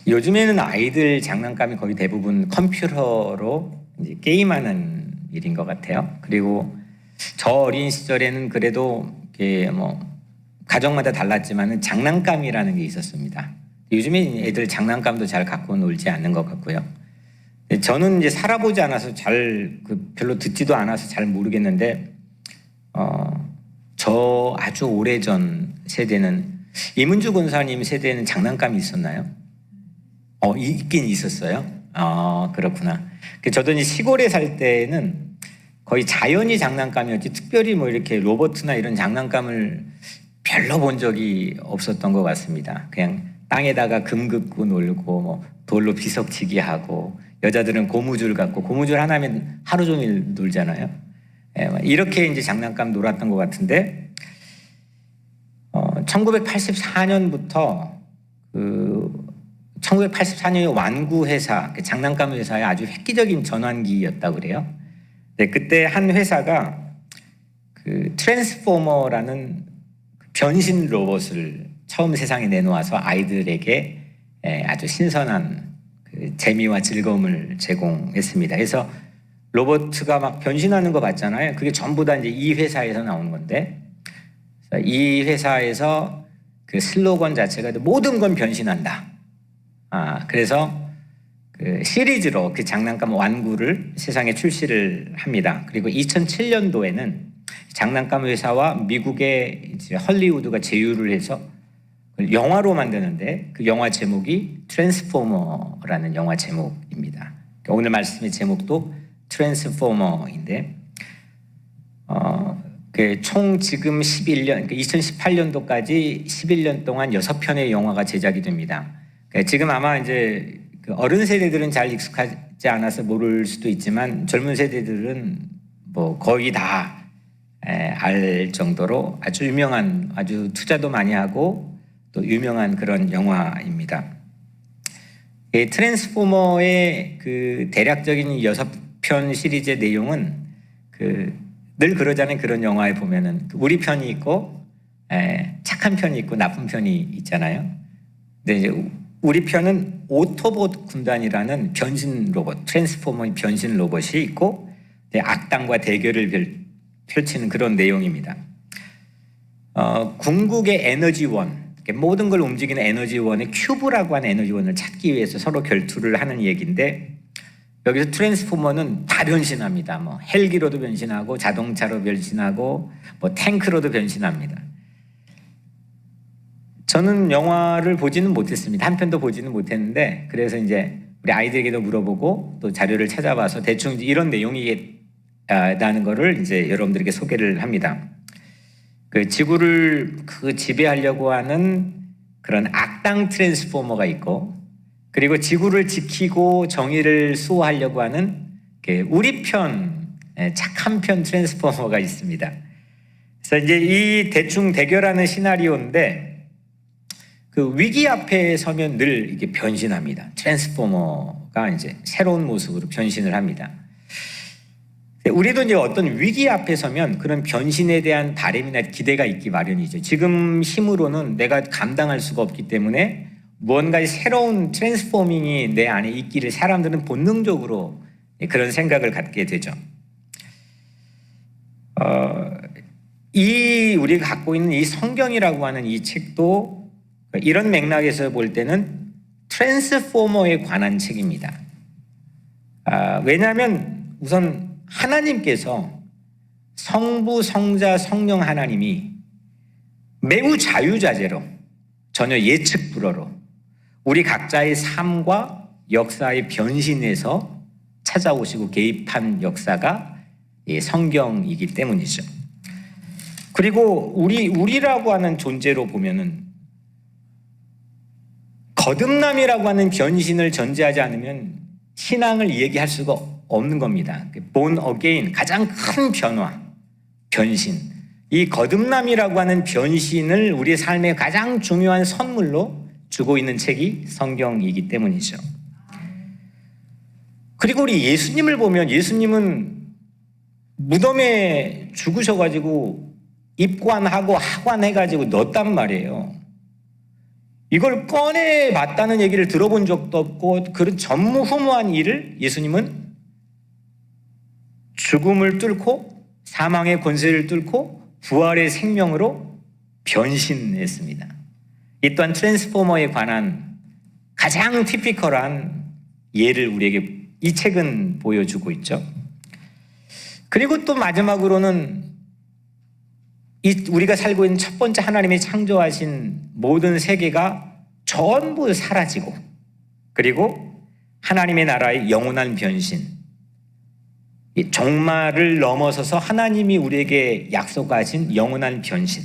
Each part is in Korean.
요즘에는 아이들 장난감이 거의 대부분 컴퓨터로 이제 게임하는 일인 것 같아요. 그리고 저 어린 시절에는 그래도 이게 뭐 가정마다 달랐지만은 장난감이라는 게 있었습니다. 요즘에 애들 장난감도 잘 갖고 놀지 않는 것 같고요. 저는 이제 살아보지 않아서 별로 듣지도 않아서 잘 모르겠는데, 저 아주 오래전 세대는 이문주 권사님 세대는 장난감이 있었나요? 있긴 있었어요. 그렇구나. 저도 이제 시골에 살 때는 거의 자연이 장난감이었지, 특별히 뭐 이렇게 로봇이나 이런 장난감을 별로 본 적이 없었던 것 같습니다. 그냥 땅에다가 금 긋고 놀고, 뭐 돌로 비석치기 하고, 여자들은 고무줄 갖고, 고무줄 하나면 하루 종일 놀잖아요. 이렇게 이제 장난감 놀았던 것 같은데, 1984년부터 1984년에 완구 회사, 장난감 회사의 아주 획기적인 전환기였다고 그래요. 네, 그때 한 회사가 트랜스포머라는 변신 로봇을 처음 세상에 내놓아서 아이들에게 아주 신선한 재미와 즐거움을 제공했습니다. 그래서 로봇가 막 변신하는 거 봤잖아요. 그게 전부 다 이제 이 회사에서 나온 건데, 이 회사에서 그 슬로건 자체가 모든 건 변신한다. 그래서 시리즈로 그 장난감 완구를 세상에 출시를 합니다. 그리고 2007년도에는 장난감 회사와 미국의 이제 헐리우드가 제휴를 해서 영화로 만드는데, 그 영화 제목이 트랜스포머라는 영화 제목입니다. 오늘 말씀의 제목도 트랜스포머인데, 총 지금 11년, 2018년도까지 11년 동안 6편의 영화가 제작이 됩니다. 지금 아마 이제 어른 세대들은 잘 익숙하지 않아서 모를 수도 있지만, 젊은 세대들은 뭐 거의 다 알 정도로 아주 유명한, 아주 투자도 많이 하고 또 유명한 그런 영화입니다. 트랜스포머의 그 대략적인 6편 시리즈의 내용은 늘 그러자는 그런 영화에 보면은 우리 편이 있고 착한 편이 있고 나쁜 편이 있잖아요. 근데 이제 우리 편은 오토봇 군단이라는 변신 로봇, 트랜스포머의 변신 로봇이 있고, 악당과 대결을 펼치는 그런 내용입니다. 궁극의 에너지원, 모든 걸 움직이는 에너지원의 큐브라고 하는 에너지원을 찾기 위해서 서로 결투를 하는 얘기인데, 여기서 트랜스포머는 다 변신합니다. 뭐 헬기로도 변신하고 자동차로 변신하고 뭐 탱크로도 변신합니다. 저는 영화를 보지는 못했습니다. 한 편도 보지는 못했는데, 그래서 이제 우리 아이들에게도 물어보고 또 자료를 찾아봐서 대충 이런 내용이라는 거를 이제 여러분들에게 소개를 합니다. 지구를 지배하려고 하는 그런 악당 트랜스포머가 있고, 그리고 지구를 지키고 정의를 수호하려고 하는 우리 편, 착한 편 트랜스포머가 있습니다. 그래서 이제 이 대충 대결하는 시나리오인데, 위기 앞에 서면 늘 이게 변신합니다. 트랜스포머가 이제 새로운 모습으로 변신을 합니다. 우리도 이제 어떤 위기 앞에 서면 그런 변신에 대한 바람이나 기대가 있기 마련이죠. 지금 힘으로는 내가 감당할 수가 없기 때문에 뭔가 새로운 트랜스포밍이 내 안에 있기를 사람들은 본능적으로 그런 생각을 갖게 되죠. 우리가 갖고 있는 이 성경이라고 하는 이 책도 이런 맥락에서 볼 때는 트랜스포머에 관한 책입니다. 왜냐하면 우선 하나님께서 성부, 성자, 성령 하나님이 매우 자유자재로, 전혀 예측 불허로 우리 각자의 삶과 역사의 변신에서 찾아오시고 개입한 역사가 성경이기 때문이죠. 그리고 우리라고 하는 존재로 보면은 거듭남이라고 하는 변신을 전제하지 않으면 신앙을 얘기할 수가 없는 겁니다. born again, 가장 큰 변화, 변신. 이 거듭남이라고 하는 변신을 우리의 삶의 가장 중요한 선물로 주고 있는 책이 성경이기 때문이죠. 그리고 우리 예수님을 보면, 예수님은 무덤에 죽으셔가지고 입관하고 하관해가지고 넣었단 말이에요. 이걸 꺼내봤다는 얘기를 들어본 적도 없고 그런 전무후무한 일을 예수님은 죽음을 뚫고 사망의 권세를 뚫고 부활의 생명으로 변신했습니다. 이 또한 트랜스포머에 관한 가장 티피컬한 예를 우리에게 이 책은 보여주고 있죠. 그리고 또 마지막으로는 우리가 살고 있는 첫 번째 하나님이 창조하신 모든 세계가 전부 사라지고 그리고 하나님의 나라의 영원한 변신, 이 종말을 넘어서서 하나님이 우리에게 약속하신 영원한 변신,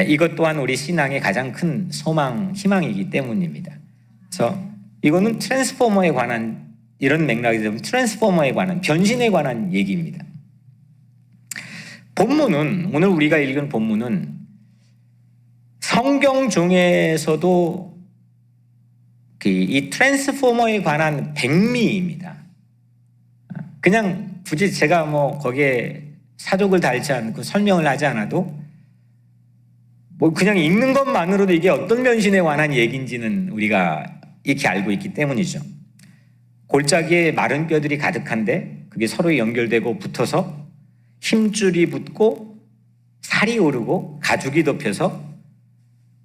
이것 또한 우리 신앙의 가장 큰 소망, 희망이기 때문입니다. 그래서 이거는 트랜스포머에 관한, 이런 맥락이 되면 트랜스포머에 관한, 변신에 관한 얘기입니다. 본문은, 오늘 우리가 읽은 본문은 성경 중에서도 이 트랜스포머에 관한 백미입니다. 그냥 굳이 제가 거기에 사족을 달지 않고 설명을 하지 않아도 그냥 읽는 것만으로도 이게 어떤 변신에 관한 얘기인지는 우리가 익히 알고 있기 때문이죠. 골짜기에 마른 뼈들이 가득한데 그게 서로 연결되고 붙어서 힘줄이 붙고 살이 오르고 가죽이 덮여서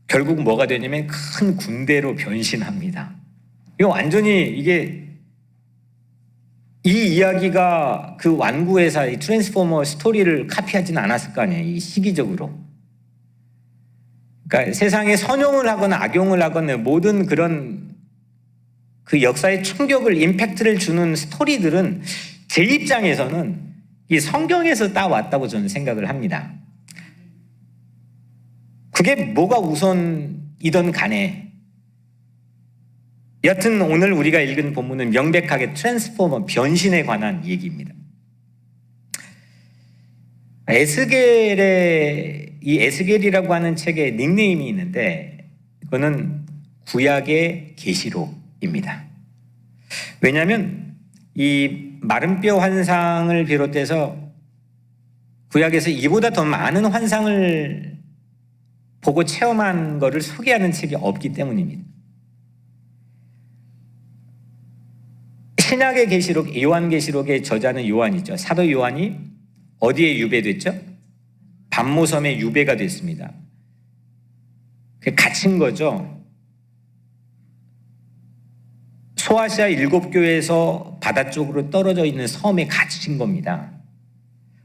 결국 뭐가 되냐면 큰 군대로 변신합니다. 이거 완전히 이 이야기가 그 완구회사 이 트랜스포머 스토리를 카피하지는 않았을 거 아니에요. 이 시기적으로. 그러니까 세상에 선용을 하거나 악용을 하거나 모든 그런 그 역사의 충격을, 임팩트를 주는 스토리들은 제 입장에서는 이 성경에서 따왔다고 저는 생각을 합니다. 그게 뭐가 우선이든 간에 여튼 오늘 우리가 읽은 본문은 명백하게 트랜스포머, 변신에 관한 얘기입니다. 이 에스겔이라고 하는 책에 닉네임이 있는데 그거는 구약의 계시록입니다. 왜냐하면 이 마른 뼈 환상을 비롯해서 구약에서 이보다 더 많은 환상을 보고 체험한 것을 소개하는 책이 없기 때문입니다. 신약의 계시록, 요한계시록의 저자는 요한이죠. 사도 요한이 어디에 유배됐죠? 반모섬에 유배가 됐습니다. 그게 갇힌 거죠. 소아시아 7교회에서 바다 쪽으로 떨어져 있는 섬에 갇힌 겁니다.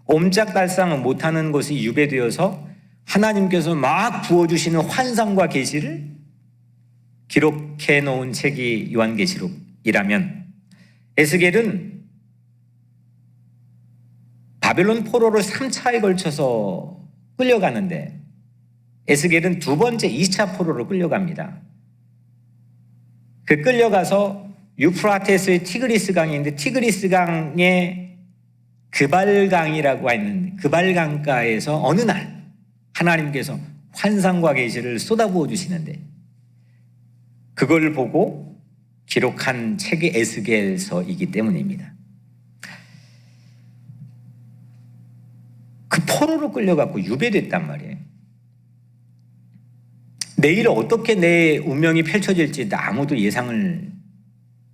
옴짝달싹 못하는 곳이 유배되어서 하나님께서 막 부어주시는 환상과 계시를 기록해 놓은 책이 요한계시록이라면 에스겔은 바벨론 포로로 3차에 걸쳐서 끌려가는데 에스겔은 두 번째 2차 포로로 끌려갑니다. 그 끌려가서 유프라테스의 티그리스 강이 있는데 티그리스 강의 그발강이라고 하는 그발강가에서 어느 날 하나님께서 환상과 계시를 쏟아부어 주시는데 그걸 보고 기록한 책이 에스겔서이기 때문입니다. 그 포로로 끌려갖고 유배됐단 말이에요. 내일 어떻게 내 운명이 펼쳐질지 아무도 예상을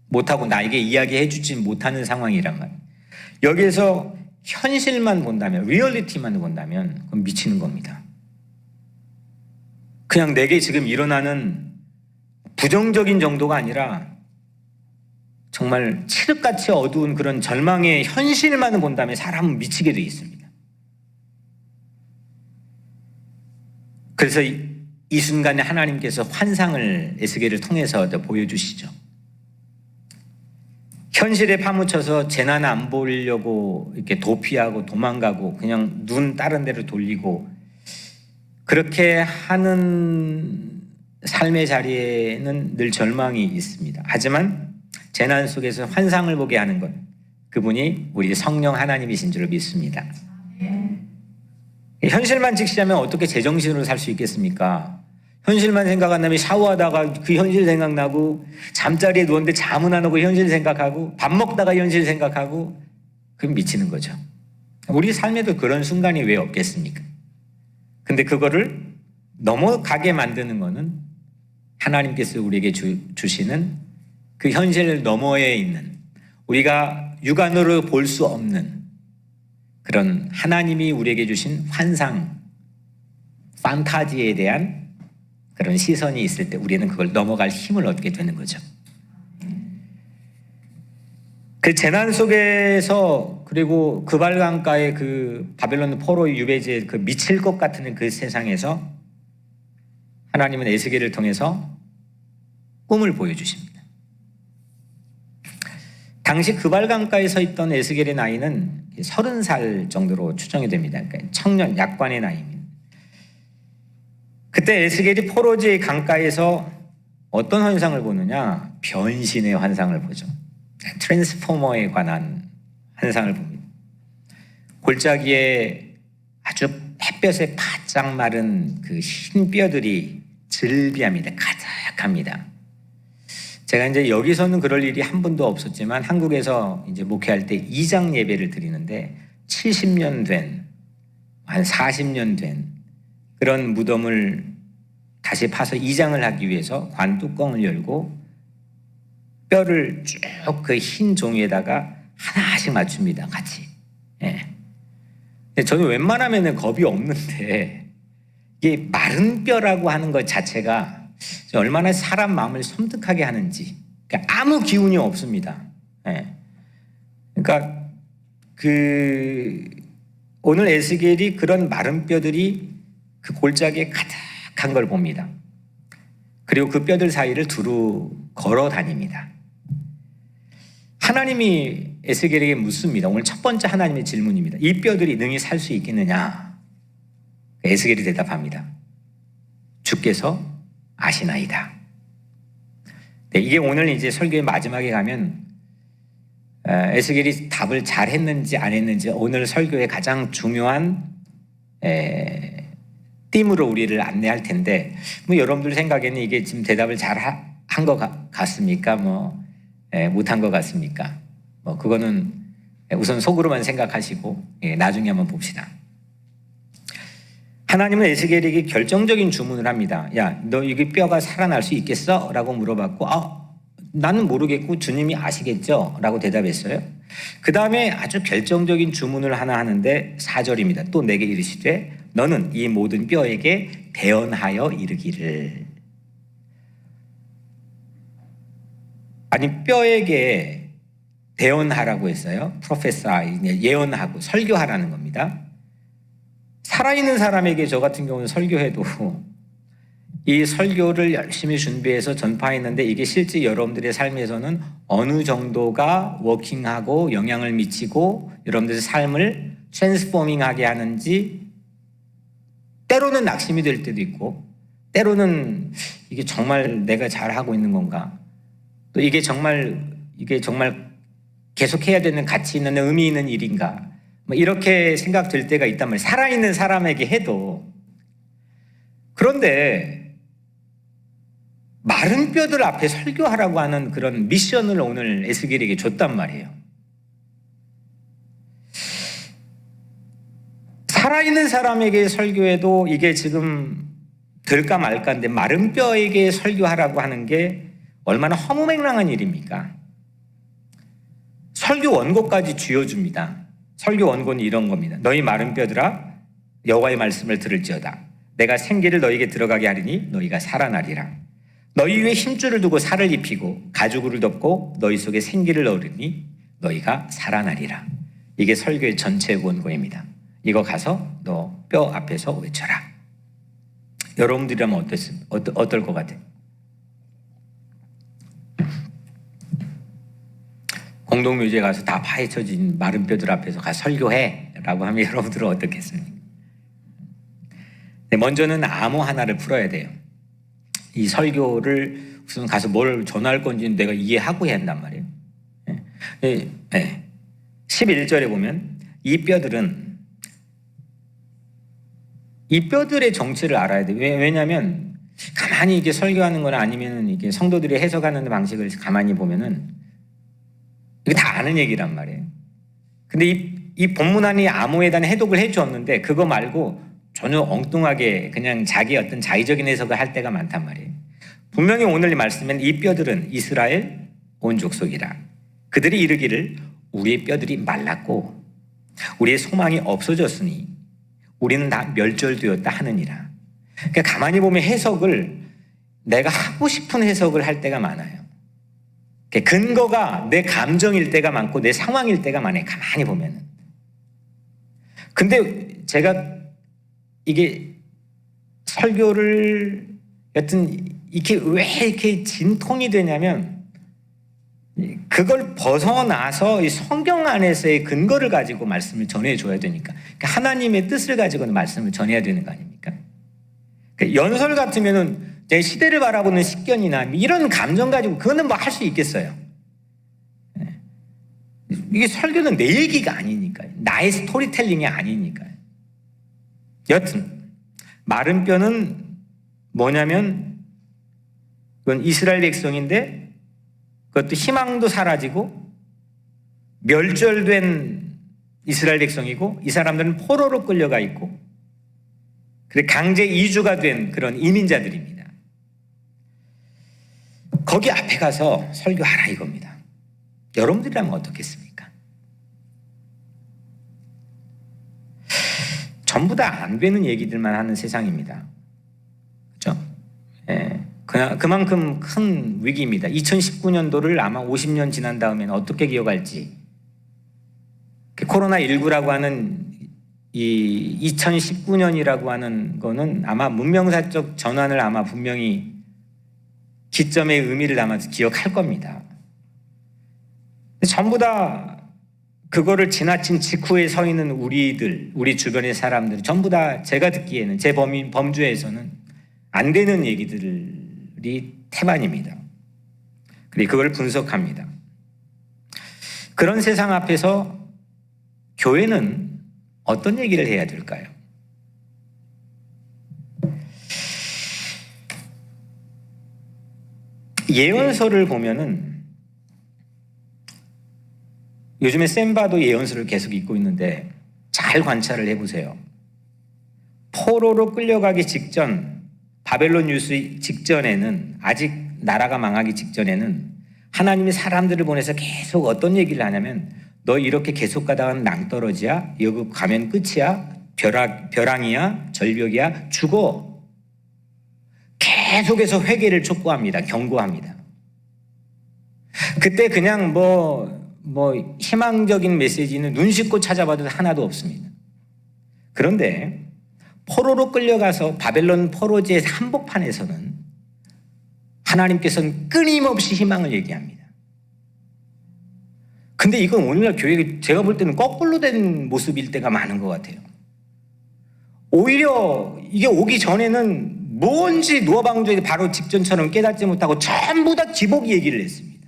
못하고 나에게 이야기해 주지 못하는 상황이란 말이에요. 여기에서 현실만 본다면, 리얼리티만 본다면 그건 미치는 겁니다. 그냥 내게 지금 일어나는 부정적인 정도가 아니라 정말 칠흑같이 어두운 그런 절망의 현실만 본다면 사람은 미치게 돼 있습니다. 그래서 이 순간에 하나님께서 환상을 에스겔을 통해서 보여주시죠. 현실에 파묻혀서 재난 안 보려고 이렇게 도피하고 도망가고 그냥 눈 다른 데로 돌리고 그렇게 하는 삶의 자리에는 늘 절망이 있습니다. 하지만 재난 속에서 환상을 보게 하는 것, 그분이 우리 성령 하나님이신 줄 믿습니다. 현실만 직시하면 어떻게 제정신으로 살 수 있겠습니까? 현실만 생각한다면 샤워하다가 그 현실 생각나고 잠자리에 누웠는데 잠은 안 오고 현실 생각하고 밥 먹다가 현실 생각하고 그럼 미치는 거죠. 우리 삶에도 그런 순간이 왜 없겠습니까? 근데 그거를 넘어가게 만드는 거는 하나님께서 우리에게 주시는 그 현실 너머에 있는 우리가 육안으로 볼 수 없는 그런 하나님이 우리에게 주신 환상, 판타지에 대한 그런 시선이 있을 때 우리는 그걸 넘어갈 힘을 얻게 되는 거죠. 그 재난 속에서 그리고 그발강가의 그 바벨론 포로의 유배지에 그 미칠 것 같은 그 세상에서 하나님은 에스겔을 통해서 꿈을 보여주십니다. 당시 그발강가에 서 있던 에스겔의 나이는 30살 정도로 추정이 됩니다. 그러니까 청년, 약관의 나이입니다. 그때 에스겔이 포로지의 강가에서 어떤 환상을 보느냐? 변신의 환상을 보죠. 트랜스포머에 관한 환상을 봅니다. 골짜기에 아주 햇볕에 바짝 마른 그 흰 뼈들이 즐비합니다. 가득합니다. 제가 이제 여기서는 그럴 일이 한 번도 없었지만 한국에서 이제 목회할 때 이장 예배를 드리는데 70년 된, 한 40년 된 그런 무덤을 다시 파서 이장을 하기 위해서 관 뚜껑을 열고 뼈를 쭉 그 흰 종이에다가 하나씩 맞춥니다. 같이. 예. 근데 저는 웬만하면 겁이 없는데 이게 마른 뼈라고 하는 것 자체가 얼마나 사람 마음을 섬뜩하게 하는지 그러니까 아무 기운이 없습니다. 예. 그러니까 오늘 에스겔이 그런 마른 뼈들이 그 골짜기에 가득한 걸 봅니다. 그리고 그 뼈들 사이를 두루 걸어 다닙니다. 하나님이 에스겔에게 묻습니다. 오늘 첫 번째 하나님의 질문입니다. 이 뼈들이 능히 살 수 있겠느냐? 에스겔이 대답합니다. 주께서 아시나이다. 네, 이게 오늘 이제 설교의 마지막에 가면 에스겔이 답을 잘 했는지 안 했는지 오늘 설교의 가장 중요한 띠으로 우리를 안내할 텐데 뭐 여러분들 생각에는 이게 지금 대답을 잘 한 것 같습니까? 못한 것 같습니까? 그거는 우선 속으로만 생각하시고 나중에 한번 봅시다. 하나님은 에스겔에게 결정적인 주문을 합니다. 야, 너 이게 뼈가 살아날 수 있겠어? 라고 물어봤고 나는 모르겠고 주님이 아시겠죠? 라고 대답했어요. 그 다음에 아주 결정적인 주문을 하나 하는데 4절입니다. 또 내게 이르시되 너는 이 모든 뼈에게 대언하여 이르기를. 아니 뼈에게 대언하라고 했어요. 프로페사이 예언하고 설교하라는 겁니다. 살아있는 사람에게 저 같은 경우는 설교해도 이 설교를 열심히 준비해서 전파했는데 이게 실제 여러분들의 삶에서는 어느 정도가 워킹하고 영향을 미치고 여러분들의 삶을 트랜스포밍하게 하는지 때로는 낙심이 될 때도 있고 때로는 이게 정말 내가 잘하고 있는 건가 또 이게 정말 계속해야 되는 가치 있는 의미 있는 일인가 이렇게 생각될 때가 있단 말이에요. 살아있는 사람에게 해도. 그런데 마른 뼈들 앞에 설교하라고 하는 그런 미션을 오늘 에스겔에게 줬단 말이에요. 살아있는 사람에게 설교해도 이게 지금 될까 말까인데 마른 뼈에게 설교하라고 하는 게 얼마나 허무맹랑한 일입니까? 설교 원고까지 쥐어줍니다. 설교 원고는 이런 겁니다. 너희 마른 뼈들아 여호와의 말씀을 들을지어다. 내가 생기를 너희에게 들어가게 하리니 너희가 살아나리라. 너희 위에 힘줄을 두고 살을 입히고 가죽을 덮고 너희 속에 생기를 넣으리니 너희가 살아나리라. 이게 설교의 전체 원고입니다. 이거 가서 너 뼈 앞에서 외쳐라. 여러분들이라면 어떨 것 같아요? 공동묘지에 가서 다 파헤쳐진 마른 뼈들 앞에서 가서 설교해 라고 하면 여러분들은 어떻겠습니까? 먼저는 암호 하나를 풀어야 돼요. 이 설교를 우선 가서 뭘 전할 건지는 내가 이해하고 해야 한단 말이에요. 11절에 보면 이 뼈들의 정체를 알아야 돼요. 왜냐하면 가만히 이게 설교하는 거나 아니면 이게 성도들이 해석하는 방식을 가만히 보면은 이게 다 아는 얘기란 말이에요. 근데 이 본문 안이 암호에 대한 해독을 해주었는데 그거 말고 전혀 엉뚱하게 그냥 자기 어떤 자의적인 해석을 할 때가 많단 말이에요. 분명히 오늘 이 말씀엔 이 뼈들은 이스라엘 온 족속이라. 그들이 이르기를 우리의 뼈들이 말랐고 우리의 소망이 없어졌으니 우리는 다 멸절되었다 하느니라. 그러니까 가만히 보면 해석을 내가 하고 싶은 해석을 할 때가 많아요. 근거가 내 감정일 때가 많고 내 상황일 때가 많아요. 가만히 보면은. 근데 제가 이게 설교를 여튼 이렇게 왜 이렇게 진통이 되냐면 그걸 벗어나서 이 성경 안에서의 근거를 가지고 말씀을 전해줘야 되니까. 그러니까 하나님의 뜻을 가지고는 말씀을 전해야 되는 거 아닙니까? 그러니까 연설 같으면은 제 시대를 바라보는 식견이나 이런 감정 가지고 그거는 뭐 할 수 있겠어요. 이게 설교는 내 얘기가 아니니까요. 나의 스토리텔링이 아니니까요. 여튼 마른 뼈는 뭐냐면 그건 이스라엘 백성인데 그것도 희망도 사라지고 멸절된 이스라엘 백성이고 이 사람들은 포로로 끌려가 있고 그래 강제 이주가 된 그런 이민자들입니다. 거기 앞에 가서 설교하라 이겁니다. 여러분들이라면 어떻겠습니까? 전부 다 안 되는 얘기들만 하는 세상입니다. 그렇죠? 예. 그만큼 큰 위기입니다. 2019년도를 아마 50년 지난 다음에는 어떻게 기억할지. 코로나19라고 하는 이 2019년이라고 하는 거는 아마 문명사적 전환을 아마 분명히 기점의 의미를 담아서 기억할 겁니다. 전부 다 그거를 지나친 직후에 서 있는 우리들, 우리 주변의 사람들 전부 다 제가 듣기에는 제 범주에서는 안 되는 얘기들이 태반입니다. 그리고 그걸 분석합니다. 그런 세상 앞에서 교회는 어떤 얘기를 해야 될까요? 예언서를 보면은 요즘에 샘바도 예언서를 계속 읽고 있는데 잘 관찰을 해보세요. 포로로 끌려가기 직전, 바벨론 유수 직전에는 아직 나라가 망하기 직전에는 하나님이 사람들을 보내서 계속 어떤 얘기를 하냐면 너 이렇게 계속 가다가는 낭떠러지야, 여기 가면 끝이야, 벼랑이야, 절벽이야, 죽어. 계속해서 회개를 촉구합니다. 경고합니다. 그때 그냥 희망적인 메시지는 눈 씻고 찾아봐도 하나도 없습니다. 그런데 포로로 끌려가서 바벨론 포로지의 한복판에서는 하나님께서는 끊임없이 희망을 얘기합니다. 근데 이건 오늘날 교회가 제가 볼 때는 거꾸로 된 모습일 때가 많은 것 같아요. 오히려 이게 오기 전에는 뭔지 노아방주의 바로 직전처럼 깨닫지 못하고 전부 다 기복 얘기를 했습니다.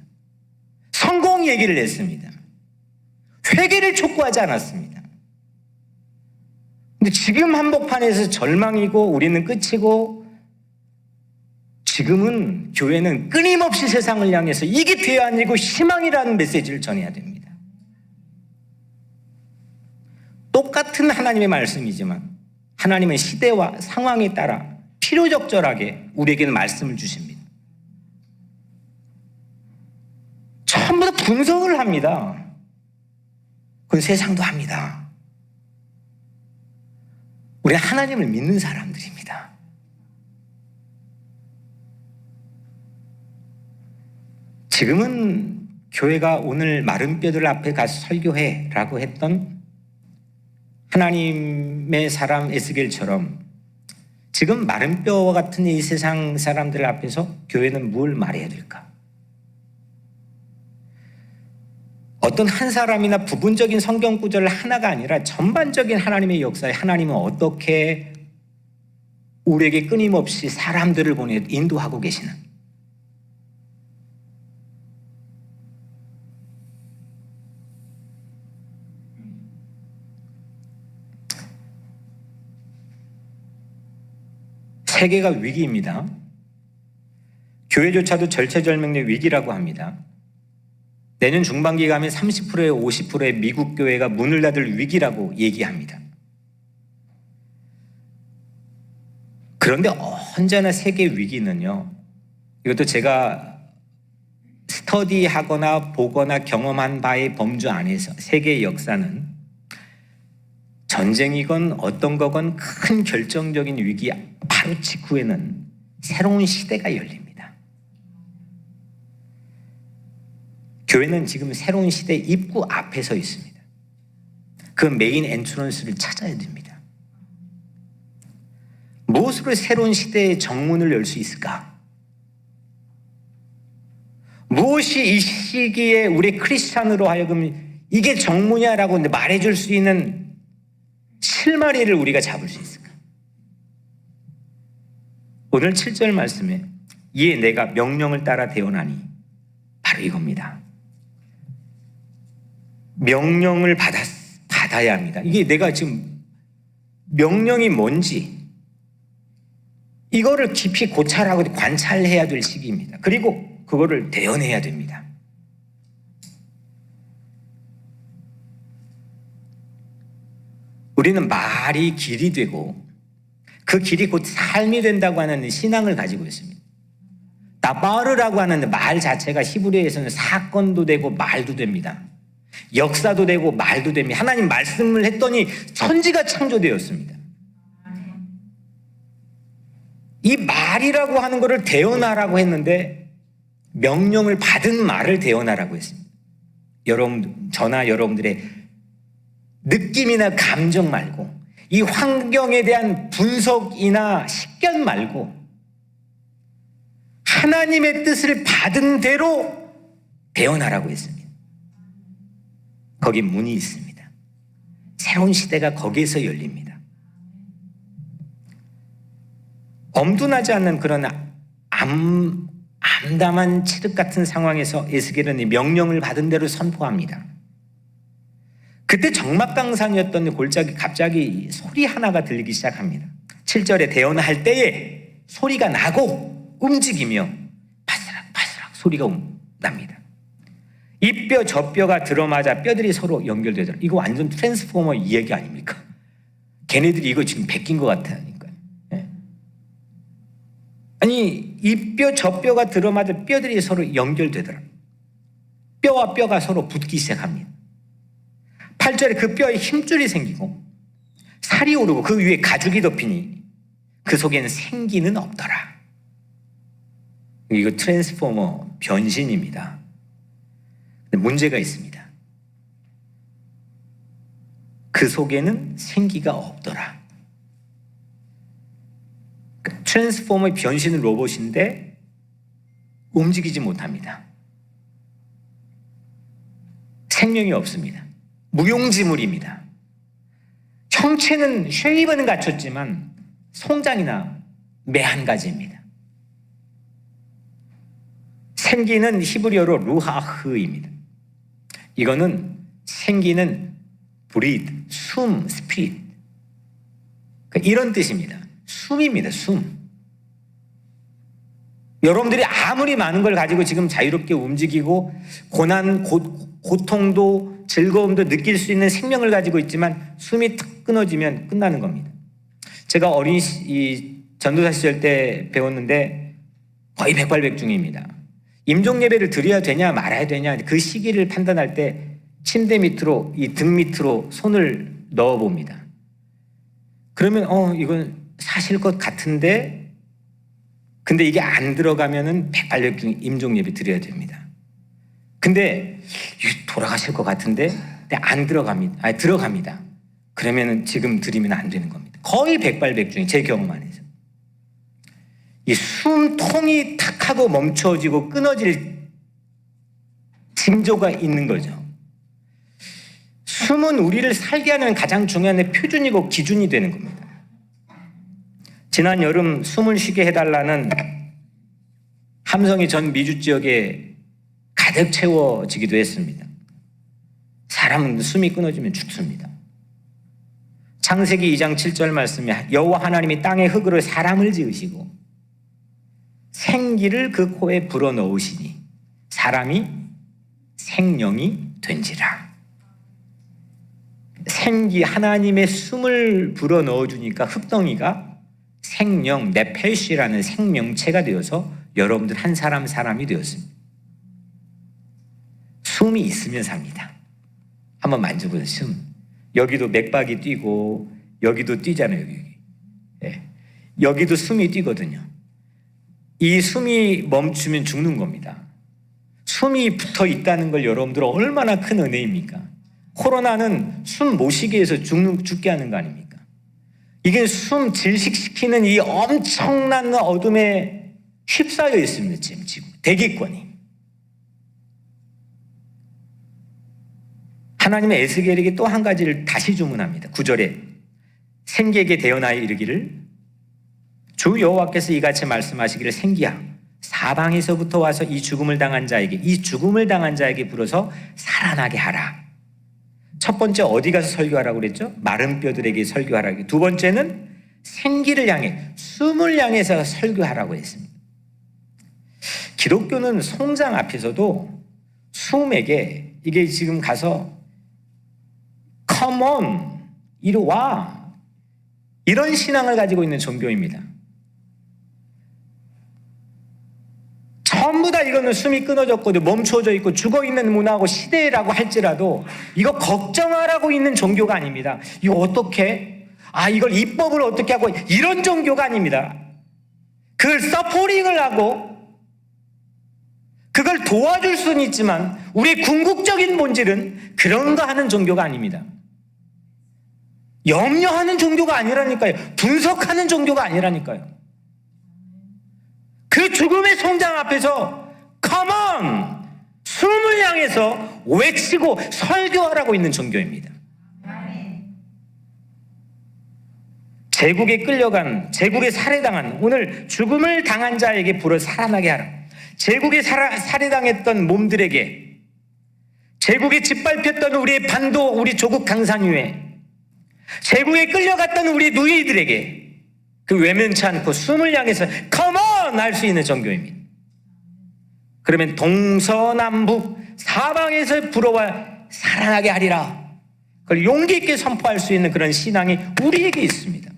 성공 얘기를 했습니다. 회개를 촉구하지 않았습니다. 근데 지금 한복판에서 절망이고 우리는 끝이고 지금은 교회는 끊임없이 세상을 향해서 이게 죄 아니고 희망이라는 메시지를 전해야 됩니다. 똑같은 하나님의 말씀이지만 하나님은 시대와 상황에 따라 필요적절하게 우리에게는 말씀을 주십니다. 전부 다 분석을 합니다. 그건 세상도 합니다. 우리는 하나님을 믿는 사람들입니다. 지금은 교회가 오늘 마른 뼈들 앞에 가서 설교해라고 했던 하나님의 사람 에스겔처럼 지금 마른 뼈와 같은 이 세상 사람들 앞에서 교회는 뭘 말해야 될까? 어떤 한 사람이나 부분적인 성경 구절 하나가 아니라 전반적인 하나님의 역사에 하나님은 어떻게 우리에게 끊임없이 사람들을 보내 인도하고 계시는 세계가 위기입니다. 교회조차도 절체절명의 위기라고 합니다. 내년 중반기 가면 30%에 50%의 미국 교회가 문을 닫을 위기라고 얘기합니다. 그런데 언제나 세계 위기는요, 이것도 제가 스터디하거나 보거나 경험한 바의 범주 안에서 세계의 역사는 전쟁이건 어떤 거건 큰 결정적인 위기 바로 직후에는 새로운 시대가 열립니다. 교회는 지금 새로운 시대 입구 앞에 서 있습니다. 그 메인 엔트런스를 찾아야 됩니다. 무엇으로 새로운 시대의 정문을 열 수 있을까? 무엇이 이 시기에 우리 크리스찬으로 하여금 이게 정문이야라고 말해줄 수 있는 실마리를 우리가 잡을 수 있을까? 오늘 7절 말씀에 이에 내가 명령을 따라 대언하니 바로 이겁니다. 명령을 받아야 합니다. 이게 내가 지금 명령이 뭔지 이거를 깊이 고찰하고 관찰해야 될 시기입니다. 그리고 그거를 대언해야 됩니다. 우리는 말이 길이 되고 그 길이 곧 삶이 된다고 하는 신앙을 가지고 있습니다. 다바르라고 하는 말 자체가 히브리어에서는 사건도 되고 말도 됩니다. 역사도 되고 말도 됩니다. 하나님 말씀을 했더니 천지가 창조되었습니다. 이 말이라고 하는 것을 대언하라고 했는데 명령을 받은 말을 대언하라고 했습니다. 여러분, 저나 여러분들의 느낌이나 감정 말고 이 환경에 대한 분석이나 식견 말고 하나님의 뜻을 받은 대로 대언하라고 했습니다. 거기 문이 있습니다. 새로운 시대가 거기에서 열립니다. 엄둔하지 않는 그런 암담한 칠흑 같은 상황에서 에스겔은 명령을 받은 대로 선포합니다. 그때 정막강산이었던 골짜기 갑자기 소리 하나가 들리기 시작합니다. 7절에 대언할 때에 소리가 나고 움직이며 바스락바스락 소리가 납니다. 이 뼈 저 뼈가 들어맞아 뼈들이 서로 연결되더라. 이거 완전 트랜스포머 이야기 아닙니까? 걔네들이 이거 지금 베낀 것 같다니까요. 네. 아니 이 뼈 저 뼈가 들어맞아 뼈들이 서로 연결되더라. 뼈와 뼈가 서로 붙기 시작합니다. 8절에 그 뼈에 힘줄이 생기고 살이 오르고 그 위에 가죽이 덮이니 그 속에는 생기는 없더라. 이거 트랜스포머 변신입니다. 근데 문제가 있습니다. 그 속에는 생기가 없더라. 트랜스포머의 변신은 로봇인데 움직이지 못합니다. 생명이 없습니다. 무용지물입니다. 형체는 쉐입은 갖췄지만 송장이나 매 한 가지입니다. 생기는 히브리어로 루하흐입니다. 이거는 생기는 breathe, 숨, spirit. 이런 뜻입니다. 숨입니다. 숨. 여러분들이 아무리 많은 걸 가지고 지금 자유롭게 움직이고 고난, 고통도 즐거움도 느낄 수 있는 생명을 가지고 있지만 숨이 탁 끊어지면 끝나는 겁니다. 제가 어린 전도사 시절 때 배웠는데 거의 백발백중입니다. 임종 예배를 드려야 되냐 말아야 되냐 그 시기를 판단할 때 침대 밑으로 이 등 밑으로 손을 넣어 봅니다. 그러면 이건 사실 것 같은데 근데 이게 안 들어가면은 백발백중 임종 예배 드려야 됩니다. 근데 돌아가실 것 같은데 안 들어갑니다. 들어갑니다. 그러면은 지금 드리면 안 되는 겁니다. 거의 백발백중이 제 경험 안에서. 이 숨통이 탁 하고 멈춰지고 끊어질 징조가 있는 거죠. 숨은 우리를 살게 하는 가장 중요한 표준이고 기준이 되는 겁니다. 지난 여름 숨을 쉬게 해달라는 함성이 전 미주 지역에 가득 채워지기도 했습니다. 사람은 숨이 끊어지면 죽습니다. 창세기 2장 7절 말씀에 여호와 하나님이 땅의 흙으로 사람을 지으시고 생기를 그 코에 불어넣으시니 사람이 생명이 된지라. 생기, 하나님의 숨을 불어넣어주니까 흙덩이가 생명, 네페시라는 생명체가 되어서 여러분들 한 사람 사람이 되었습니다. 숨이 있으면 삽니다. 한번 만져보세요. 숨. 여기도 맥박이 뛰고 여기도 뛰잖아요. 여기. 예. 여기도 숨이 뛰거든요. 이 숨이 멈추면 죽는 겁니다. 숨이 붙어 있다는 걸 여러분들은 얼마나 큰 은혜입니까? 코로나는 숨 못 쉬게 해서 죽게 하는 거 아닙니까? 이게 숨 질식시키는 이 엄청난 어둠에 휩싸여 있습니다. 지금 대기권이. 하나님의 에스겔에게 또 한 가지를 다시 주문합니다. 9절에 생기에게 대언하여 이르기를 주 여호와께서 이같이 말씀하시기를 생기야 사방에서부터 와서 이 죽음을 당한 자에게 불어서 살아나게 하라. 첫 번째 어디 가서 설교하라고 그랬죠? 마른 뼈들에게 설교하라고. 두 번째는 생기를 향해 숨을 향해서 설교하라고 했습니다. 기독교는 송장 앞에서도 숨에게 이게 지금 가서 Come on, 이리 와. 이런 신앙을 가지고 있는 종교입니다. 전부 다 이거는 숨이 끊어졌고 멈춰져 있고 죽어있는 문화하고 시대라고 할지라도 이거 걱정하라고 있는 종교가 아닙니다. 이거 어떻게? 이걸 입법을 어떻게 하고 이런 종교가 아닙니다. 그걸 서포링을 하고 그걸 도와줄 수는 있지만 우리의 궁극적인 본질은 그런 거 하는 종교가 아닙니다. 염려하는 종교가 아니라니까요. 분석하는 종교가 아니라니까요. 그 죽음의 송장 앞에서 Come on! 숨을 향해서 외치고 설교하라고 있는 종교입니다. 제국에 끌려간, 제국에 살해당한, 오늘 죽음을 당한 자에게 불어 살아나게 하라. 제국에 살해당했던 몸들에게, 제국에 짓밟혔던 우리의 반도, 우리 조국 강산 위에, 제국에 끌려갔던 우리 누이들에게 그 외면치 않고 숨을 향해서 Come on! 할 수 있는 종교입니다. 그러면 동서남북 사방에서 불어와 살아나게 하리라. 그걸 용기 있게 선포할 수 있는 그런 신앙이 우리에게 있습니다.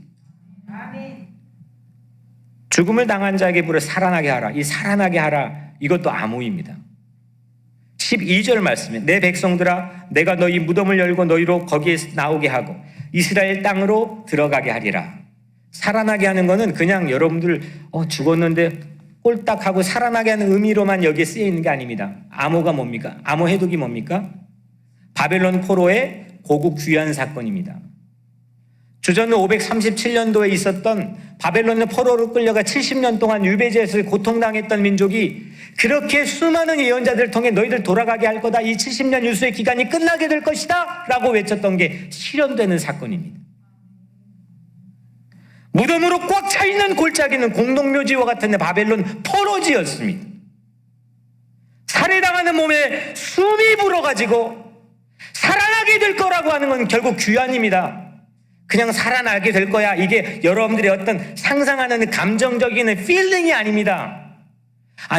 죽음을 당한 자에게 불어 살아나게 하라. 이 살아나게 하라, 이것도 암호입니다. 12절 말씀에 내 백성들아 내가 너희 무덤을 열고 너희로 거기에 나오게 하고 이스라엘 땅으로 들어가게 하리라. 살아나게 하는 거는 그냥 여러분들 죽었는데 꼴딱하고 살아나게 하는 의미로만 여기에 쓰여 있는 게 아닙니다. 암호가 뭡니까? 암호 해독이 뭡니까? 바벨론 포로의 고국 귀환 사건입니다. 주전 537년도에 있었던 바벨론 포로로 끌려가 70년 동안 유배지에서 고통당했던 민족이 그렇게 수많은 예언자들을 통해 너희들 돌아가게 할 거다. 이 70년 유수의 기간이 끝나게 될 것이다 라고 외쳤던 게 실현되는 사건입니다. 무덤으로 꽉 차있는 골짜기는 공동묘지와 같은 바벨론 포로지였습니다. 살해당하는 몸에 숨이 불어가지고 살아나게 될 거라고 하는 건 결국 귀환입니다. 그냥 살아나게 될 거야. 이게 여러분들의 어떤 상상하는 감정적인 필링이 아닙니다.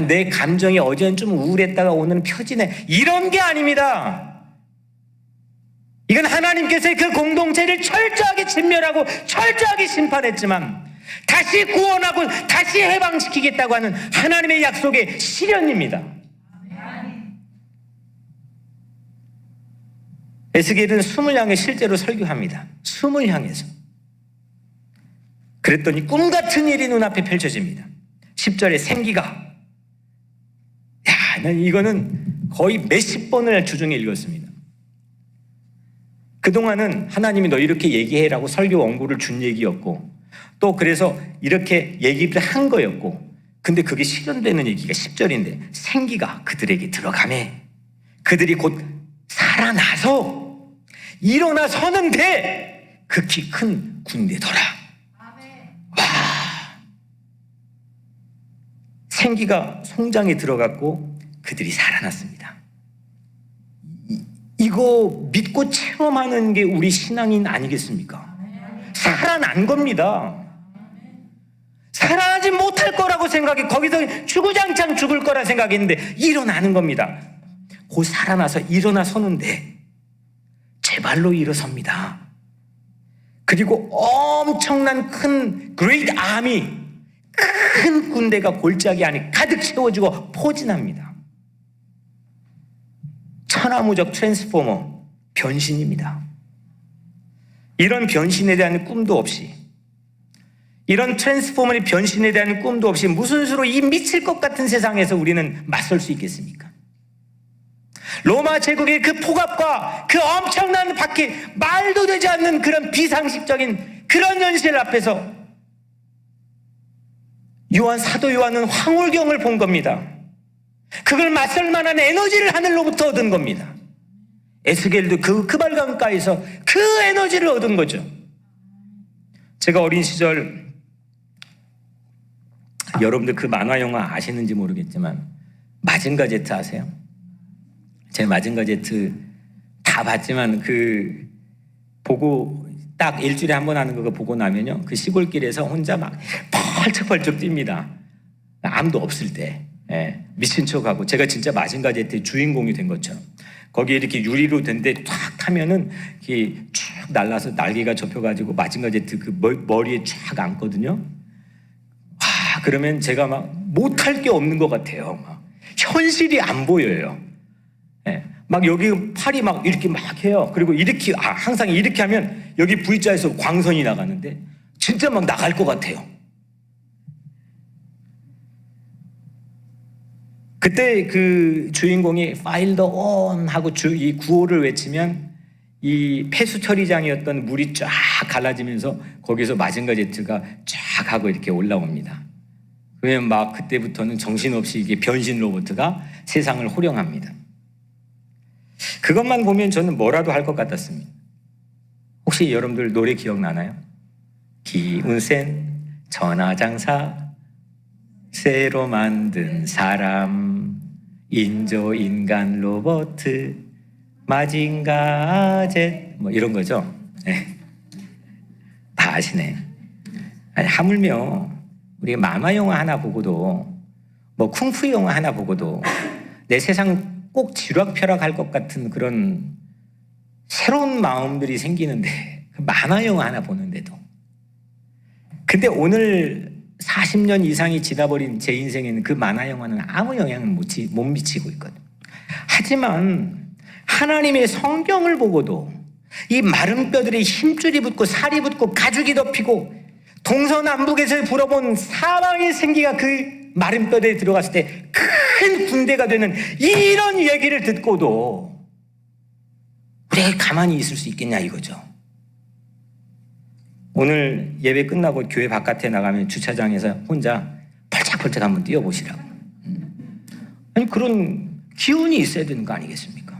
내 감정이 어제는 좀 우울했다가 오늘은 펴지네. 이런 게 아닙니다. 이건 하나님께서 그 공동체를 철저하게 진멸하고 철저하게 심판했지만 다시 구원하고 다시 해방시키겠다고 하는 하나님의 약속의 실현입니다. 에스겔은 숨을 향해 실제로 설교합니다. 숨을 향해서. 그랬더니 꿈같은 일이 눈앞에 펼쳐집니다. 10절에 생기가, 난 이거는 거의 몇십 번을 주중에 읽었습니다. 그동안은 하나님이 너 이렇게 얘기해라고 설교 원고를 준 얘기였고 또 그래서 이렇게 얘기를 한 거였고 근데 그게 실현되는 얘기가 10절인데 생기가 그들에게 들어가매 그들이 곧 살아나서 일어나 서는데 극히 큰 군대더라. 와, 생기가 송장에 들어갔고 그들이 살아났습니다. 이거 믿고 체험하는 게 우리 신앙인 아니겠습니까? 살아난 겁니다. 살아나지 못할 거라고 생각해 거기서 주구장창 죽을 거라 생각했는데 일어나는 겁니다. 곧 살아나서 일어나 서는데 제 발로 일어섭니다. 그리고 엄청난 큰 그레이트 아미, 큰 군대가 골짜기 안에 가득 채워지고 포진합니다. 천하무적 트랜스포머, 변신입니다. 이런 변신에 대한 꿈도 없이, 이런 트랜스포머의 변신에 대한 꿈도 없이 무슨 수로 이 미칠 것 같은 세상에서 우리는 맞설 수 있겠습니까? 로마 제국의 그 폭압과 그 엄청난 바퀴, 말도 되지 않는 그런 비상식적인 그런 현실 앞에서 사도 요한은 황홀경을 본 겁니다. 그걸 맞설 만한 에너지를 하늘로부터 얻은 겁니다. 에스겔도 그 크발강가에서 그 에너지를 얻은 거죠. 제가 어린 시절, 여러분들 그 만화 영화 아시는지 모르겠지만 마징가 제트 아세요? 제 마징가 제트 다 봤지만 그 보고 딱 일주일에 한 번 하는 거 보고 나면요, 그 시골길에서 혼자 막 펄쩍펄쩍 뜁니다. 아무도 없을 때. 예, 미친 척하고. 제가 진짜 마징가 제트의 주인공이 된 것처럼 거기에 이렇게 유리로 된데 탁 타면은 이렇게 쭉 날라서 날개가 접혀가지고 마징가 제트 그 머리에 쫙 앉거든요. 와, 그러면 제가 막 못할 게 없는 것 같아요. 막 현실이 안 보여요. 예, 막 여기 팔이 막 이렇게 막 해요. 그리고 이렇게 항상 이렇게 하면 여기 V자에서 광선이 나가는데 진짜 막 나갈 것 같아요. 그때 그 주인공이 파일 더 온 하고 이 구호를 외치면 이 폐수 처리장이었던 물이 쫙 갈라지면서 거기서 마징가 제트가 쫙 하고 이렇게 올라옵니다. 그러면 막 그때부터는 정신없이 이게 변신 로봇가 세상을 호령합니다. 그것만 보면 저는 뭐라도 할 것 같았습니다. 혹시 여러분들 노래 기억나나요? 기운센 전화장사, 새로 만든 사람, 인조인간 로봇, 마징가 젯, 뭐 이런 거죠. 네. 다 아시네. 아니, 하물며 우리 만화 영화 하나 보고도, 뭐 쿵푸 영화 하나 보고도 내 세상 꼭 쥐락펴락할 것 같은 그런 새로운 마음들이 생기는데, 그 만화 영화 하나 보는데도. 근데 오늘 40년 이상이 지나버린 제 인생에는 그 만화 영화는 아무 영향을 못 미치고 있거든. 하지만 하나님의 성경을 보고도 이 마른 뼈들이 힘줄이 붙고 살이 붙고 가죽이 덮이고 동서남북에서 불어본 사방의 생기가 그 마른 뼈들에 들어갔을 때 큰 군대가 되는 이런 얘기를 듣고도 우리가 가만히 있을 수 있겠냐 이거죠. 오늘 예배 끝나고 교회 바깥에 나가면 주차장에서 혼자 펄짝펄짝 한번 뛰어보시라고. 아니, 그런 기운이 있어야 되는 거 아니겠습니까?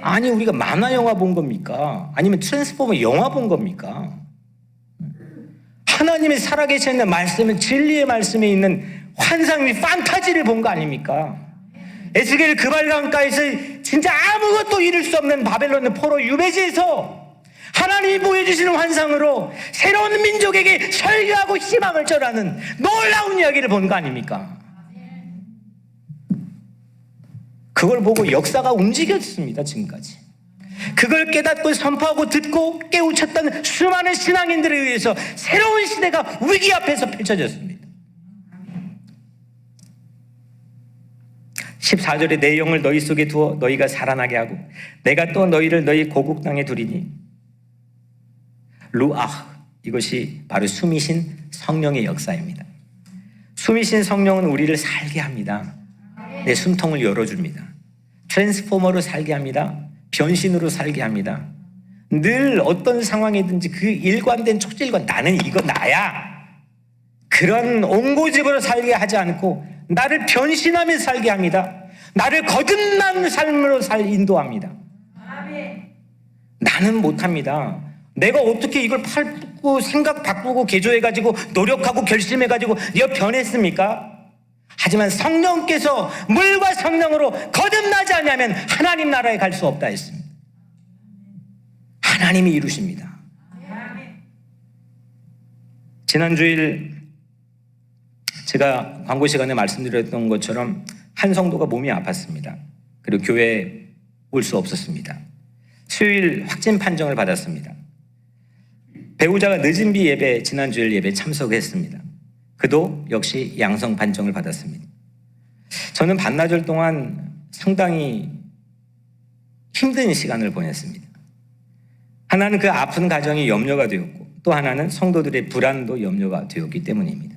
아니, 우리가 만화 영화 본 겁니까? 아니면 트랜스포머 영화 본 겁니까? 하나님의 살아계시는 말씀은 진리의 말씀에 있는 환상의 판타지를 본 거 아닙니까? 에스겔 그발강가에서 진짜 아무것도 이룰 수 없는 바벨론의 포로 유배지에서 하나님이 보여주시는 환상으로 새로운 민족에게 설교하고 희망을 전하는 놀라운 이야기를 본 거 아닙니까? 그걸 보고 역사가 움직였습니다. 지금까지. 그걸 깨닫고 선포하고 듣고 깨우쳤던 수많은 신앙인들에 의해서 새로운 시대가 위기 앞에서 펼쳐졌습니다. 14절에 내 영을 너희 속에 두어 너희가 살아나게 하고 내가 또 너희를 너희 고국 땅에 두리니. 루아흐, 이것이 바로 숨이신 성령의 역사입니다. 숨이신 성령은 우리를 살게 합니다. 내 숨통을 열어줍니다. 트랜스포머로 살게 합니다. 변신으로 살게 합니다. 늘 어떤 상황이든지 그 일관된 촉질과 나는 이거 나야, 그런 옹고집으로 살게 하지 않고 나를 변신하며 살게 합니다. 나를 거듭난 삶으로 인도합니다. 나는 못합니다. 내가 어떻게 이걸 팔 붓고 생각 바꾸고 개조해가지고 노력하고 결심해가지고 내가 변했습니까? 하지만 성령께서 물과 성령으로 거듭나지 않으면 하나님 나라에 갈 수 없다 했습니다. 하나님이 이루십니다. 지난주일 제가 광고 시간에 말씀드렸던 것처럼 한 성도가 몸이 아팠습니다. 그리고 교회에 올 수 없었습니다. 수요일 확진 판정을 받았습니다. 배우자가 늦은 비 예배, 지난 주일 예배 참석했습니다. 그도 역시 양성 판정을 받았습니다. 저는 반나절 동안 상당히 힘든 시간을 보냈습니다. 하나는 그 아픈 가정이 염려가 되었고, 또 하나는 성도들의 불안도 염려가 되었기 때문입니다.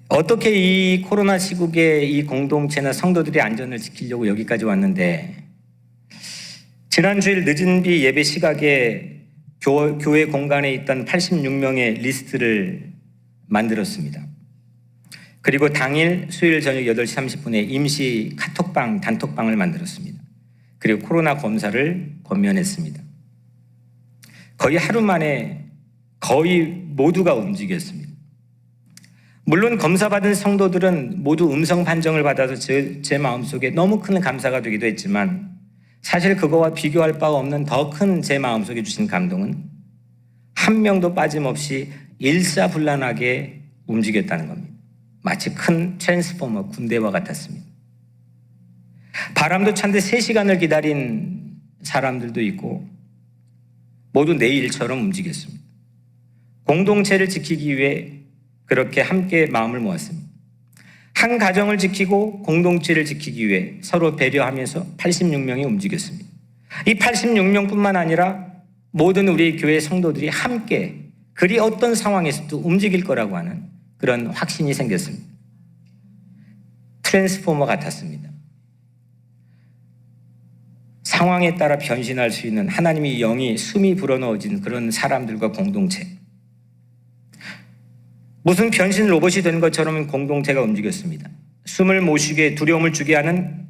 어떻게 이 코로나 시국에 이 공동체나 성도들의 안전을 지키려고 여기까지 왔는데, 지난 주일 늦은 비 예배 시각에 교회 공간에 있던 86명의 리스트를 만들었습니다. 그리고 당일 수요일 저녁 8시 30분에 임시 카톡방, 단톡방을 만들었습니다. 그리고 코로나 검사를 권면했습니다. 거의 하루 만에 거의 모두가 움직였습니다. 물론 검사받은 성도들은 모두 음성 판정을 받아서 제 마음속에 너무 큰 감사가 되기도 했지만, 사실 그거와 비교할 바가 없는 더 큰 제 마음속에 주신 감동은 한 명도 빠짐없이 일사불란하게 움직였다는 겁니다. 마치 큰 트랜스포머 군대와 같았습니다. 바람도 찬데 3시간을 기다린 사람들도 있고 모두 내 일처럼 움직였습니다. 공동체를 지키기 위해 그렇게 함께 마음을 모았습니다. 한 가정을 지키고 공동체를 지키기 위해 서로 배려하면서 86명이 움직였습니다. 이 86명뿐만 아니라 모든 우리 교회 성도들이 함께 그리 어떤 상황에서도 움직일 거라고 하는 그런 확신이 생겼습니다. 트랜스포머 같았습니다. 상황에 따라 변신할 수 있는 하나님의 영이 숨이 불어넣어진 그런 사람들과 공동체. 무슨 변신 로봇이 된 것처럼 공동체가 움직였습니다. 숨을 못 쉬게, 두려움을 주게 하는,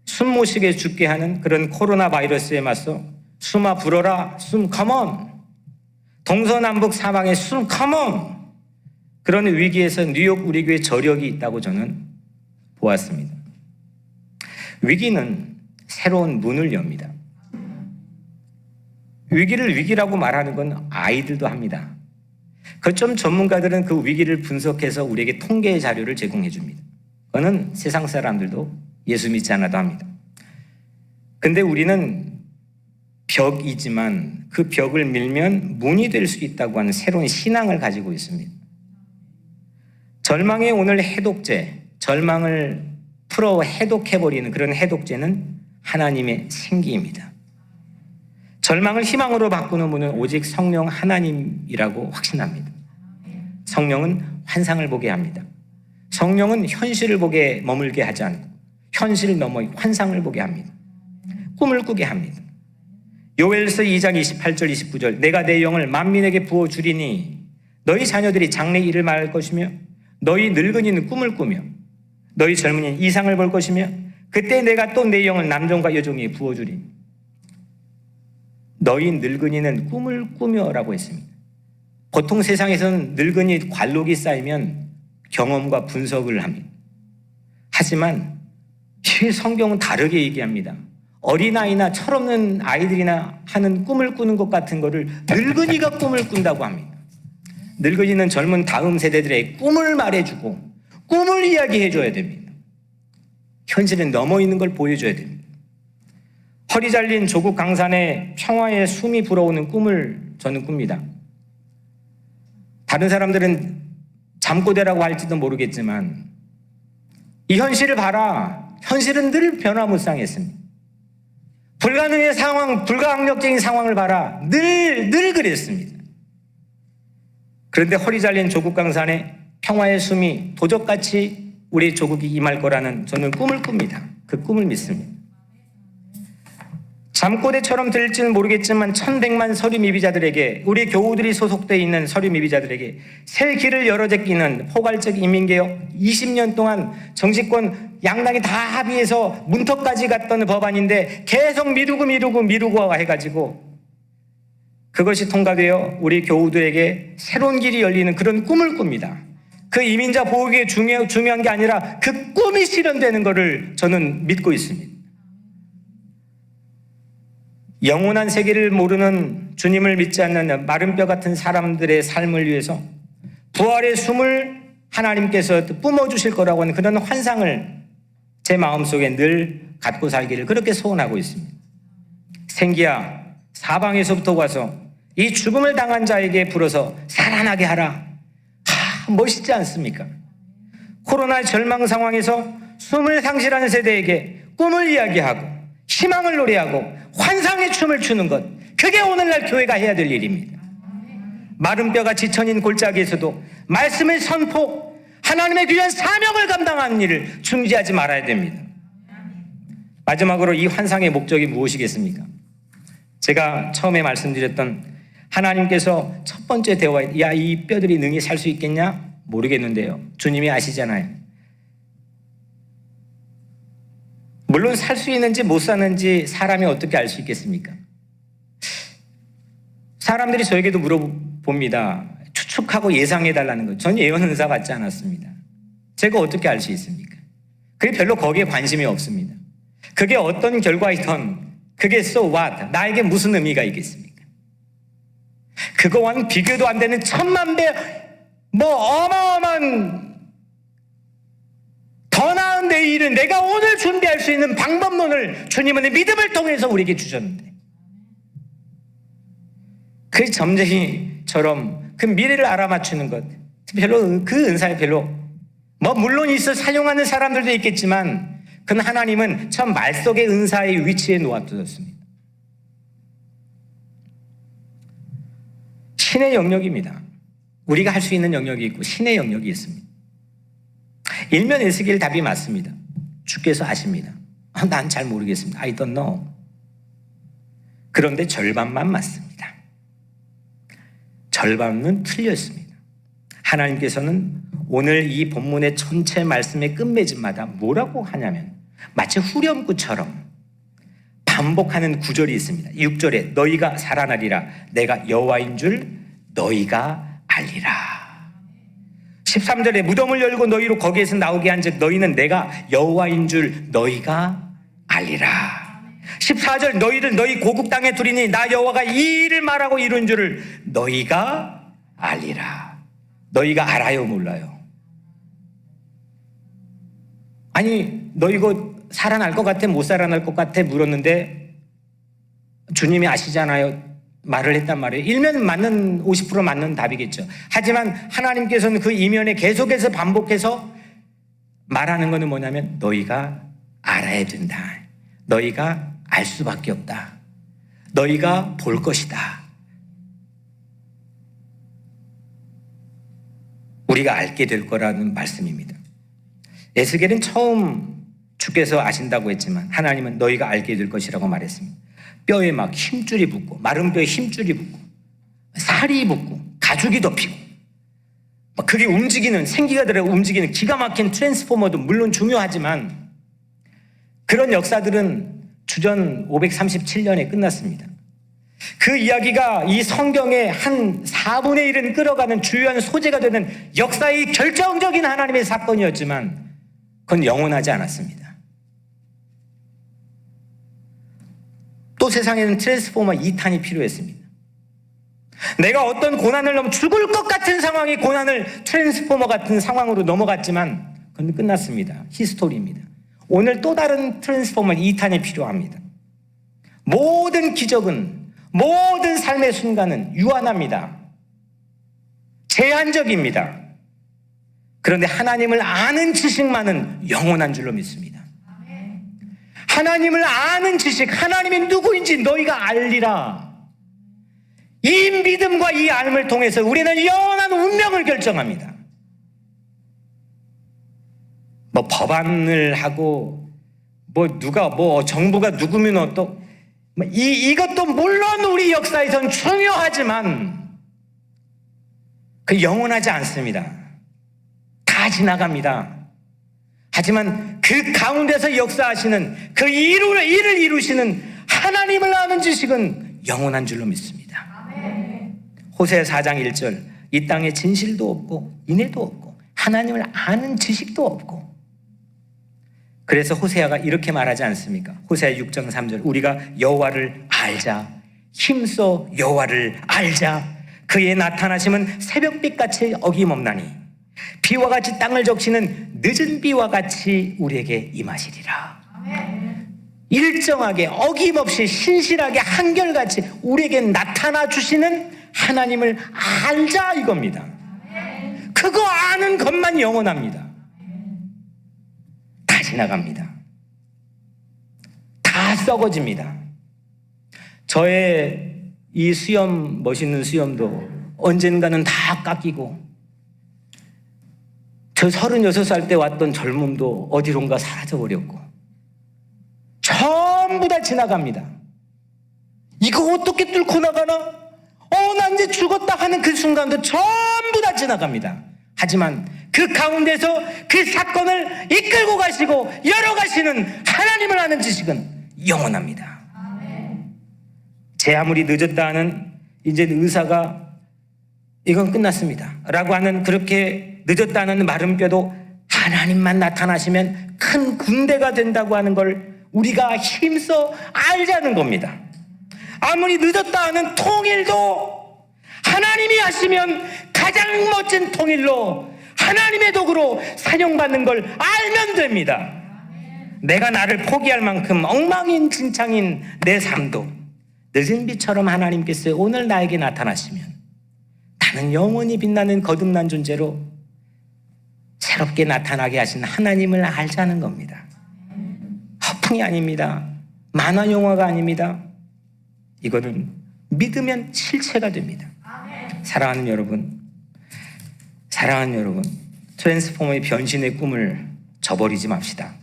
숨 못 쉬게 죽게 하는 그런 코로나 바이러스에 맞서 숨아 불어라, 숨 컴온, 동서남북 사방에 숨 컴온, 그런 위기에서 뉴욕 우리 교회 저력이 있다고 저는 보았습니다. 위기는 새로운 문을 엽니다. 위기를 위기라고 말하는 건 아이들도 합니다. 좀 전문가들은 그 위기를 분석해서 우리에게 통계의 자료를 제공해 줍니다. 그거는 세상 사람들도 예수 믿지 않아도 합니다. 근데 우리는 벽이지만 그 벽을 밀면 문이 될 수 있다고 하는 새로운 신앙을 가지고 있습니다. 절망의 오늘 해독제, 절망을 풀어 해독해버리는 그런 해독제는 하나님의 생기입니다. 절망을 희망으로 바꾸는 문은 오직 성령 하나님이라고 확신합니다. 성령은 환상을 보게 합니다. 성령은 현실을 보게 머물게 하지 않고 현실을 넘어 환상을 보게 합니다. 꿈을 꾸게 합니다. 요엘서 2장 28절 29절 내가 내 영을 만민에게 부어주리니 너희 자녀들이 장래 일을 말할 것이며 너희 늙은이는 꿈을 꾸며 너희 젊은이는 이상을 볼 것이며 그때 내가 또 내 영을 남종과 여종에게 부어주리니 너희 늙은이는 꿈을 꾸며라고 했습니다. 보통 세상에서는 늙은이 관록이 쌓이면 경험과 분석을 합니다. 하지만 이 성경은 다르게 얘기합니다. 어린아이나 철없는 아이들이나 하는 꿈을 꾸는 것 같은 거를 늙은이가 꿈을 꾼다고 합니다. 늙은이는 젊은 다음 세대들의 꿈을 말해주고 꿈을 이야기해줘야 됩니다. 현실에 넘어 있는 걸 보여줘야 됩니다. 허리 잘린 조국 강산에 평화의 숨이 불어오는 꿈을 저는 꿉니다. 다른 사람들은 잠꼬대라고 할지도 모르겠지만 이 현실을 봐라. 현실은 늘 변화무쌍했습니다. 불가능의 상황, 불가항력적인 상황을 봐라. 늘 그랬습니다. 그런데 허리 잘린 조국 강산에 평화의 숨이 도적같이 우리 조국이 임할 거라는 저는 꿈을 꿉니다. 그 꿈을 믿습니다. 잠꼬대처럼 들릴지는 모르겠지만 1100만 서류 미비자들에게 우리 교우들이 소속되어 있는 서류 미비자들에게 새 길을 열어 제끼는 포괄적 인민개혁 20년 동안 정치권 양당이 다 합의해서 문턱까지 갔던 법안인데 계속 미루고 해가지고 그것이 통과되어 우리 교우들에게 새로운 길이 열리는 그런 꿈을 꿉니다. 그 이민자 보호가 중요한 게 아니라 그 꿈이 실현되는 것을 저는 믿고 있습니다. 영원한 세계를 모르는 주님을 믿지 않는 마른 뼈 같은 사람들의 삶을 위해서 부활의 숨을 하나님께서 뿜어주실 거라고 하는 그런 환상을 제 마음속에 늘 갖고 살기를 그렇게 소원하고 있습니다. 생기야 사방에서부터 와서 이 죽음을 당한 자에게 불어서 살아나게 하라. 멋있지 않습니까? 코로나 절망 상황에서 숨을 상실하는 세대에게 꿈을 이야기하고 희망을 노래하고 환상의 춤을 추는 것, 그게 오늘날 교회가 해야 될 일입니다. 마른 뼈가 지천인 골짜기에서도 말씀을 선포, 하나님의 귀한 사명을 감당하는 일을 중지하지 말아야 됩니다. 마지막으로 이 환상의 목적이 무엇이겠습니까? 제가 처음에 말씀드렸던 하나님께서 첫 번째 대화에 야, 이 뼈들이 능히 살 수 있겠냐? 모르겠는데요. 주님이 아시잖아요. 물론 살 수 있는지 못 사는지 사람이 어떻게 알 수 있겠습니까? 사람들이 저에게도 물어봅니다. 추측하고 예상해달라는 것. 전 예언 은사 받지 않았습니다. 제가 어떻게 알 수 있습니까? 그게 별로 거기에 관심이 없습니다. 그게 어떤 결과이든 그게 so what? 나에게 무슨 의미가 있겠습니까? 그거와는 비교도 안 되는 천만 배 어마어마한 더 나은 내일은 내가 오늘 준비할 수 있는 방법론을 주님은 믿음을 통해서 우리에게 주셨는데, 그 점쟁이처럼 그 미래를 알아맞추는 것, 별로 그 은사에 별로 물론 있어 사용하는 사람들도 있겠지만, 그건 하나님은 참 말 속의 은사의 위치에 놓아두었습니다. 신의 영역입니다. 우리가 할 수 있는 영역이 있고 신의 영역이 있습니다. 일면 에스겔 답이 맞습니다. 주께서 아십니다. 난 잘 모르겠습니다. I don't know. 그런데 절반만 맞습니다. 절반은 틀렸습니다. 하나님께서는 오늘 이 본문의 전체 말씀의 끝맺음마다 뭐라고 하냐면 마치 후렴구처럼 반복하는 구절이 있습니다. 6절에 너희가 살아나리라. 내가 여호와인 줄 너희가 알리라. 13절에 무덤을 열고 너희로 거기에서 나오게 한즉 너희는 내가 여호와인 줄 너희가 알리라. 14절 너희를 너희 고국 땅에 두리니 나 여호와가 이 일을 말하고 이룬 줄을 너희가 알리라. 너희가 알아요, 몰라요? 아니, 너 이거 살아날 것 같아, 못 살아날 것 같아 물었는데 주님이 아시잖아요. 말을 했단 말이에요. 일면 맞는 50% 맞는 답이겠죠. 하지만 하나님께서는 그 이면에 계속해서 반복해서 말하는 것은 뭐냐면 너희가 알아야 된다. 너희가 알 수밖에 없다. 너희가 볼 것이다. 우리가 알게 될 거라는 말씀입니다. 에스겔은 처음 주께서 아신다고 했지만 하나님은 너희가 알게 될 것이라고 말했습니다. 뼈에 막 힘줄이 붙고 마른 뼈에 힘줄이 붙고 살이 붙고 가죽이 덮이고 그게 움직이는 생기가 들어 움직이는 기가 막힌 트랜스포머도 물론 중요하지만 그런 역사들은 주전 537년에 끝났습니다. 그 이야기가 이 성경의 한 4분의 1은 끌어가는 주요한 소재가 되는 역사의 결정적인 하나님의 사건이었지만 그건 영원하지 않았습니다. 또 세상에는 트랜스포머 2탄이 필요했습니다. 내가 어떤 고난을 넘어 죽을 것 같은 상황이 고난을 트랜스포머 같은 상황으로 넘어갔지만 그건 끝났습니다. 히스토리입니다. 오늘 또 다른 트랜스포머 2탄이 필요합니다. 모든 기적은 모든 삶의 순간은 유한합니다. 제한적입니다. 그런데 하나님을 아는 지식만은 영원한 줄로 믿습니다. 하나님을 아는 지식, 하나님이 누구인지 너희가 알리라. 이 믿음과 이 알을 통해서 우리는 영원한 운명을 결정합니다. 법안을 하고 누가 정부가 누구면 또 이것도 물론 우리 역사에선 중요하지만 그 영원하지 않습니다. 다 지나갑니다. 하지만 그 가운데서 역사하시는 그 일을 이루시는 하나님을 아는 지식은 영원한 줄로 믿습니다. 호세아 4장 1절 이 땅에 진실도 없고 인애도 없고 하나님을 아는 지식도 없고 그래서 호세아가 이렇게 말하지 않습니까? 호세아 6장 3절 우리가 여호와를 알자 힘써 여호와를 알자 그의 나타나심은 새벽빛같이 어김없나니 비와 같이 땅을 적시는 늦은 비와 같이 우리에게 임하시리라. 일정하게 어김없이 신실하게 한결같이 우리에게 나타나 주시는 하나님을 알자 이겁니다. 그거 아는 것만 영원합니다. 다 지나갑니다. 다 썩어집니다. 저의 이 수염, 멋있는 수염도 언젠가는 다 깎이고, 저 36살 때 왔던 젊음도 어디론가 사라져버렸고, 전부 다 지나갑니다. 이거 어떻게 뚫고 나가나? 난 이제 죽었다 하는 그 순간도 전부 다 지나갑니다. 하지만 그 가운데서 그 사건을 이끌고 가시고 열어가시는 하나님을 아는 지식은 영원합니다. 제 아무리 늦었다 하는 이제 의사가 이건 끝났습니다 라고 하는 그렇게 늦었다 하는 마른 뼈도 하나님만 나타나시면 큰 군대가 된다고 하는 걸 우리가 힘써 알자는 겁니다. 아무리 늦었다 하는 통일도 하나님이 하시면 가장 멋진 통일로 하나님의 도구로 사용받는 걸 알면 됩니다. 내가 나를 포기할 만큼 엉망진창인 내 삶도 늦은 빛처럼 하나님께서 오늘 나에게 나타나시면 나는 영원히 빛나는 거듭난 존재로 새롭게 나타나게 하신 하나님을 알자는 겁니다. 허풍이 아닙니다. 만화 영화가 아닙니다. 이거는 믿으면 실체가 됩니다. 사랑하는 여러분, 트랜스포머의 변신의 꿈을 저버리지 맙시다.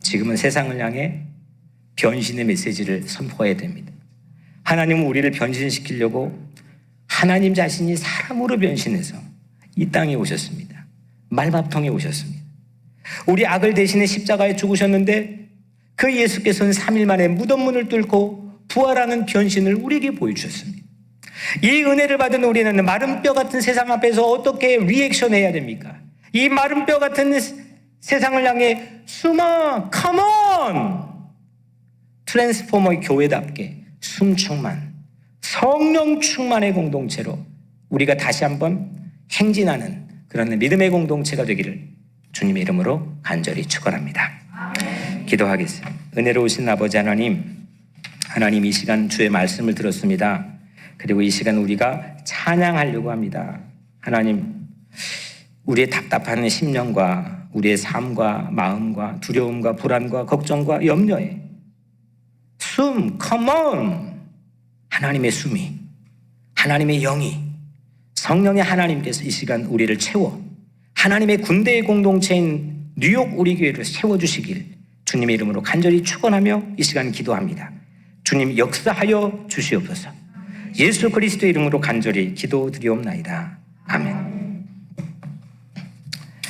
지금은 세상을 향해 변신의 메시지를 선포해야 됩니다. 하나님은 우리를 변신시키려고 하나님 자신이 사람으로 변신해서 이 땅에 오셨습니다. 말밥통에 오셨습니다. 우리 악을 대신해 십자가에 죽으셨는데 그 예수께서는 3일 만에 무덤 문을 뚫고 부활하는 변신을 우리에게 보여주셨습니다. 이 은혜를 받은 우리는 마른 뼈 같은 세상 앞에서 어떻게 리액션해야 됩니까? 이 마른 뼈 같은 세상을 향해 숨어, 컴온! 트랜스포머의 교회답게 숨충만, 성령 충만의 공동체로 우리가 다시 한번 행진하는 그런 믿음의 공동체가 되기를 주님의 이름으로 간절히 축원합니다. 기도하겠습니다. 은혜로우신 아버지 하나님, 하나님 이 시간 주의 말씀을 들었습니다. 그리고 이 시간 우리가 찬양하려고 합니다. 하나님, 우리의 답답한 심령과 우리의 삶과 마음과 두려움과 불안과 걱정과 염려에 숨, 컴온! 하나님의 숨이, 하나님의 영이, 성령의 하나님께서 이 시간 우리를 채워 하나님의 군대의 공동체인 뉴욕 우리 교회를 세워주시길 주님의 이름으로 간절히 축원하며 이 시간 기도합니다. 주님 역사하여 주시옵소서. 예수 그리스도의 이름으로 간절히 기도드리옵나이다. 아멘.